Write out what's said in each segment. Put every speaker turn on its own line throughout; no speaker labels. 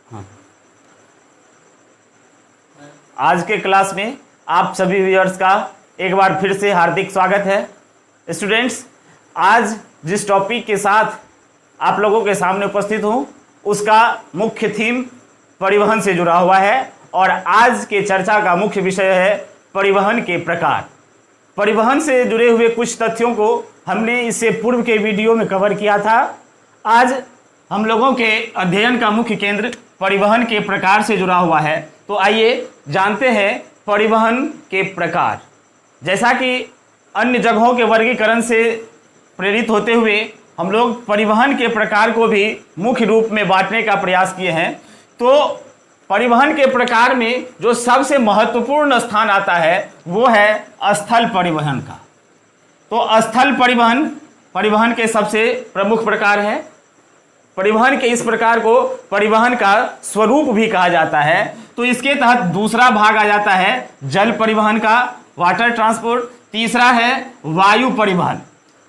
हाँ। आज के क्लास में आप सभी व्यूअर्स का एक बार फिर से हार्दिक स्वागत है। स्टूडेंट्स, आज जिस टॉपिक के साथ आप लोगों के सामने उपस्थित हूँ उसका मुख्य थीम परिवहन से जुड़ा हुआ है और आज के चर्चा का मुख्य विषय है परिवहन के प्रकार। परिवहन से जुड़े हुए कुछ तथ्यों को हमने इससे पूर्व के वीडियो में कवर किया था। आज हम लोगों के अध्ययन का मुख्य केंद्र परिवहन के प्रकार से जुड़ा हुआ है। तो आइए जानते हैं परिवहन के प्रकार। जैसा कि अन्य जगहों के वर्गीकरण से प्रेरित होते हुए हम लोग परिवहन के प्रकार को भी मुख्य रूप में बांटने का प्रयास किए हैं। तो परिवहन के प्रकार में जो सबसे महत्वपूर्ण स्थान आता है वो है स्थल परिवहन का। तो स्थल परिवहन परिवहन के सबसे प्रमुख प्रकार है। परिवहन के इस प्रकार को परिवहन का स्वरूप भी कहा जाता है। तो इसके तहत दूसरा भाग आ जाता है जल परिवहन का, वाटर ट्रांसपोर्ट। तीसरा है वायु परिवहन।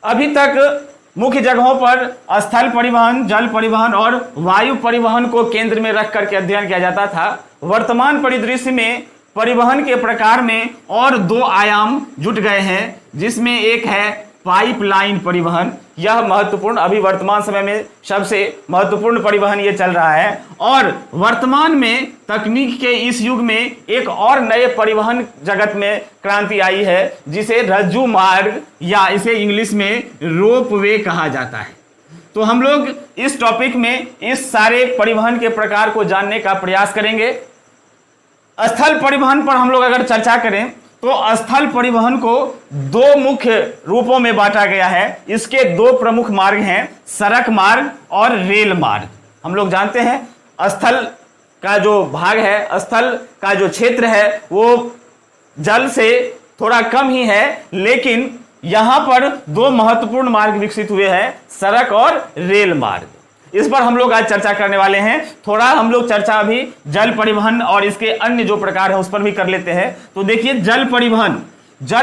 अभी तक मुख्य जगहों पर स्थल परिवहन, जल परिवहन और वायु परिवहन को केंद्र में रख करके अध्ययन किया जाता था। वर्तमान परिदृश्य में परिवहन के प्रकार में और दो आयाम जुट गए हैं, जिसमें एक है पाइपलाइन परिवहन। यह महत्वपूर्ण, अभी वर्तमान समय में सबसे महत्वपूर्ण परिवहन ये चल रहा है। और वर्तमान में तकनीक के इस युग में एक और नए परिवहन जगत में क्रांति आई है, जिसे रज्जु मार्ग या इसे इंग्लिश में रोपवे कहा जाता है। तो हम लोग इस टॉपिक में इस सारे परिवहन के प्रकार को जानने का प्रयास करेंगे। स्थल परिवहन पर हम लोग अगर चर्चा करें तो स्थल परिवहन को दो मुख्य रूपों में बांटा गया है। इसके दो प्रमुख मार्ग हैं, सड़क मार्ग और रेल मार्ग। हम लोग जानते हैं स्थल का जो भाग है, स्थल का जो क्षेत्र है वो जल से थोड़ा कम ही है, लेकिन यहां पर दो महत्वपूर्ण मार्ग विकसित हुए हैं, सड़क और रेल मार्ग। इस पर हम लोग आज चर्चा करने वाले हैं। थोड़ा हम लोग चर्चा अभी जल परिवहन और इसके अन्य जो प्रकार है उस पर भी कर लेते हैं। तो देखिए, जल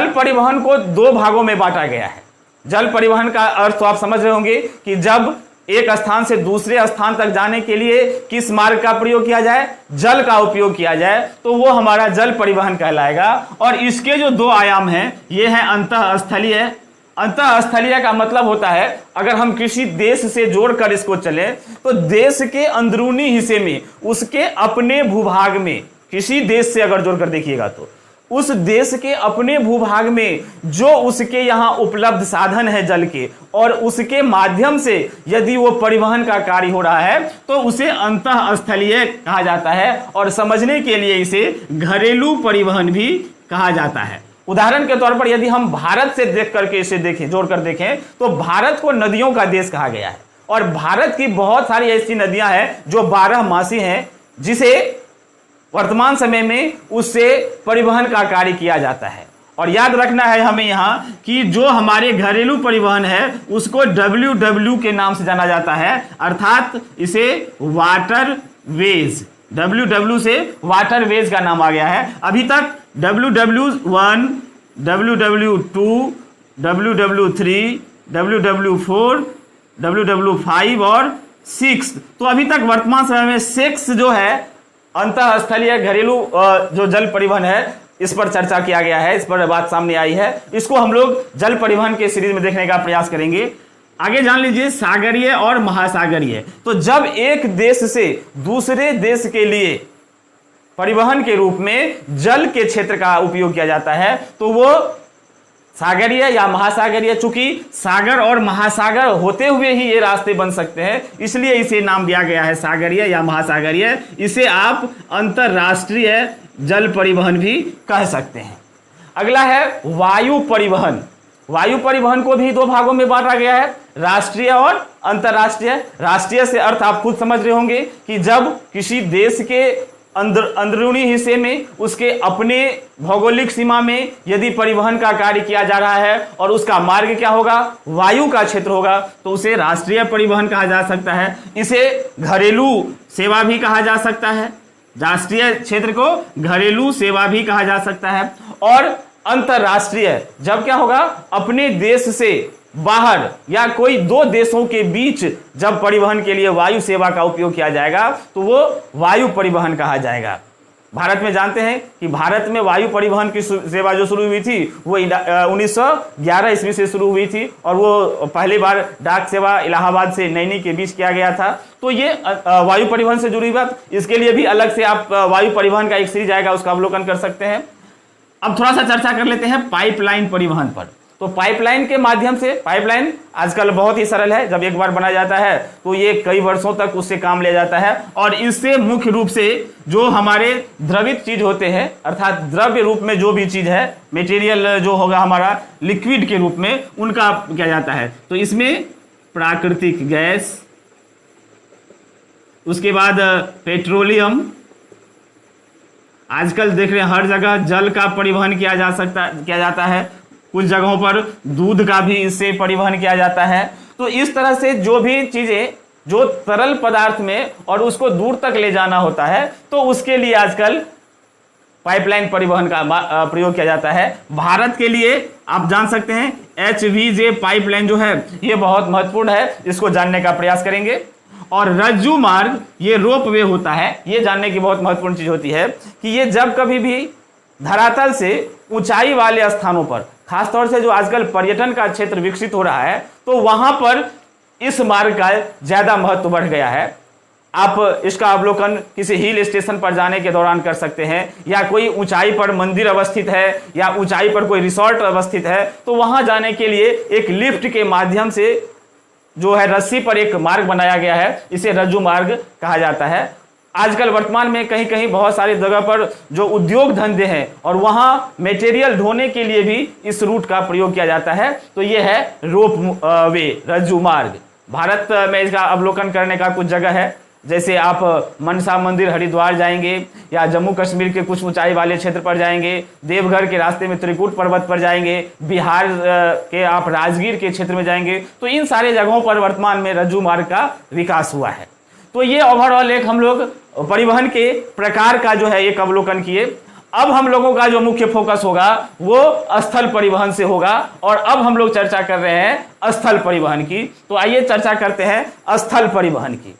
परिवहन को दो भागों में बांटा गया है। जल परिवहन का अर्थ तो आप समझ रहे होंगे कि जब एक स्थान से दूसरे स्थान तक जाने के लिए किस मार्ग का प्रयोग किया जाए, जल का उपयोग किया जाए, तो वो हमारा जल परिवहन कहलाएगा। और इसके जो दो आयाम हैं ये है अंतःस्थलीय। अंतःस्थलीय का मतलब होता है अगर हम किसी देश से जोड़कर इसको चले तो देश के अंदरूनी हिस्से में, उसके अपने भूभाग में, किसी देश से अगर जोड़कर देखिएगा तो उस देश के अपने भूभाग में जो उसके यहाँ उपलब्ध साधन है जल के, और उसके माध्यम से यदि वो परिवहन का कार्य हो रहा है तो उसे अंतःस्थलीय कहा जाता है। और समझने के लिए इसे घरेलू परिवहन भी कहा जाता है। उदाहरण के तौर पर यदि हम भारत से देख करके इसे देखें, जोड़कर देखें, तो भारत को नदियों का देश कहा गया है। और भारत की बहुत सारी ऐसी नदियां हैं जो 12 मासी हैं, जिसे वर्तमान समय में उससे परिवहन का कार्य किया जाता है। और याद रखना है हमें यहाँ कि जो हमारे घरेलू परिवहन है उसको WW के नाम से जाना जाता है, अर्थात इसे वाटर वेज। WW से वाटर वेज का नाम आ गया है। अभी तक WW1, WW2, WW3, WW4, WW5 और 6। तो अभी तक वर्तमान समय में 6 जो है अंतःस्थलीय घरेलू जो जल परिवहन है, इस पर चर्चा किया गया है, इस पर बात सामने आई है। इसको हम लोग जल परिवहन के सीरीज में देखने का प्रयास करेंगे। आगे जान लीजिए सागरीय और महासागरीय। तो जब एक देश से दूसरे देश के लिए परिवहन के रूप में जल के क्षेत्र का उपयोग किया जाता है तो वो सागरीय या महासागरीय। चूंकि सागर और महासागर होते हुए ही ये रास्ते बन सकते हैं, इसलिए इसे नाम दिया गया है सागरीय या महासागरीय। इसे आप अंतरराष्ट्रीय जल परिवहन भी कह सकते हैं। अगला है वायु परिवहन। वायु परिवहन को भी दो भागों में बांटा गया है, राष्ट्रीय और अंतरराष्ट्रीय। राष्ट्रीय से अर्थ आप खुद समझ रहे होंगे कि जब किसी देश के अंदरूनी हिस्से में, उसके अपने भौगोलिक सीमा में यदि परिवहन का कार्य किया जा रहा है और उसका मार्ग क्या होगा, वायु का क्षेत्र होगा, तो उसे राष्ट्रीय परिवहन कहा जा सकता है। इसे घरेलू सेवा भी कहा जा सकता है, राष्ट्रीय क्षेत्र को घरेलू सेवा भी कहा जा सकता है। और अंतरराष्ट्रीय जब क्या होगा, अपने देश से बाहर या कोई दो देशों के बीच जब परिवहन के लिए वायु सेवा का उपयोग किया जाएगा तो वो वायु परिवहन कहा जाएगा। भारत में जानते हैं कि भारत में वायु परिवहन की सेवा जो शुरू हुई थी वो 1911 ईस्वी से शुरू हुई थी और वो पहली बार डाक सेवा इलाहाबाद से नैनी के बीच किया गया था। तो ये वायु परिवहन से जुड़ी बात, इसके लिए भी अलग से आप वायु परिवहन का एक सीरीज आएगा, उसका अवलोकन कर सकते हैं। अब थोड़ा सा चर्चा कर लेते हैं पाइपलाइन परिवहन पर। तो पाइपलाइन के माध्यम से, पाइपलाइन आजकल बहुत ही सरल है, जब एक बार बना जाता है तो ये कई वर्षों तक उससे काम लिया जाता है और इससे मुख्य रूप से जो हमारे द्रवित चीज होते हैं, अर्थात द्रव्य रूप में जो भी चीज है, मटेरियल जो होगा हमारा लिक्विड के रूप में, उनका किया जाता है। तो इसमें प्राकृतिक गैस, उसके बाद पेट्रोलियम, आजकल देख रहे हैं हर जगह जल का परिवहन किया जाता है, कुछ जगहों पर दूध का भी इससे परिवहन किया जाता है। तो इस तरह से जो भी चीजें जो तरल पदार्थ में और उसको दूर तक ले जाना होता है तो उसके लिए आजकल पाइपलाइन परिवहन का प्रयोग किया जाता है। भारत के लिए आप जान सकते हैं HVJ पाइपलाइन जो है ये बहुत महत्वपूर्ण है, इसको जानने का प्रयास करेंगे। और रज्जू मार्ग, ये रोपवे होता है, ये जानने की बहुत महत्वपूर्ण चीज होती है कि ये जब कभी भी धरातल से ऊंचाई वाले स्थानों पर, खासतौर से जो आजकल पर्यटन का क्षेत्र विकसित हो रहा है तो वहां पर इस मार्ग का ज्यादा महत्व बढ़ गया है। आप इसका अवलोकन किसी हिल स्टेशन पर जाने के दौरान कर सकते हैं, या कोई ऊंचाई पर मंदिर अवस्थित है या ऊंचाई पर कोई रिसोर्ट अवस्थित है तो वहां जाने के लिए एक लिफ्ट के माध्यम से जो है रस्सी पर एक मार्ग बनाया गया है, इसे रज्जू मार्ग कहा जाता है। आजकल वर्तमान में कहीं कहीं बहुत सारी जगह पर जो उद्योग धंधे हैं और वहां मटेरियल ढोने के लिए भी इस रूट का प्रयोग किया जाता है। तो ये है रोप वे, रज्जू मार्ग। भारत में इसका अवलोकन करने का कुछ जगह है, जैसे आप मनसा मंदिर हरिद्वार जाएंगे या जम्मू कश्मीर के कुछ ऊंचाई वाले क्षेत्र पर जाएंगे, देवघर के रास्ते में त्रिकुट पर्वत पर जाएंगे, बिहार के आप राजगीर के क्षेत्र में जाएंगे, तो इन सारे जगहों पर वर्तमान में रज्जू मार्ग का विकास हुआ है। तो ये ओवरऑल एक हम लोग परिवहन के प्रकार का जो है एक अवलोकन किए। अब हम लोगों का जो मुख्य फोकस होगा वो स्थल परिवहन से होगा और अब हम लोग चर्चा कर रहे हैं स्थल परिवहन की। तो आइए चर्चा करते हैं स्थल परिवहन की।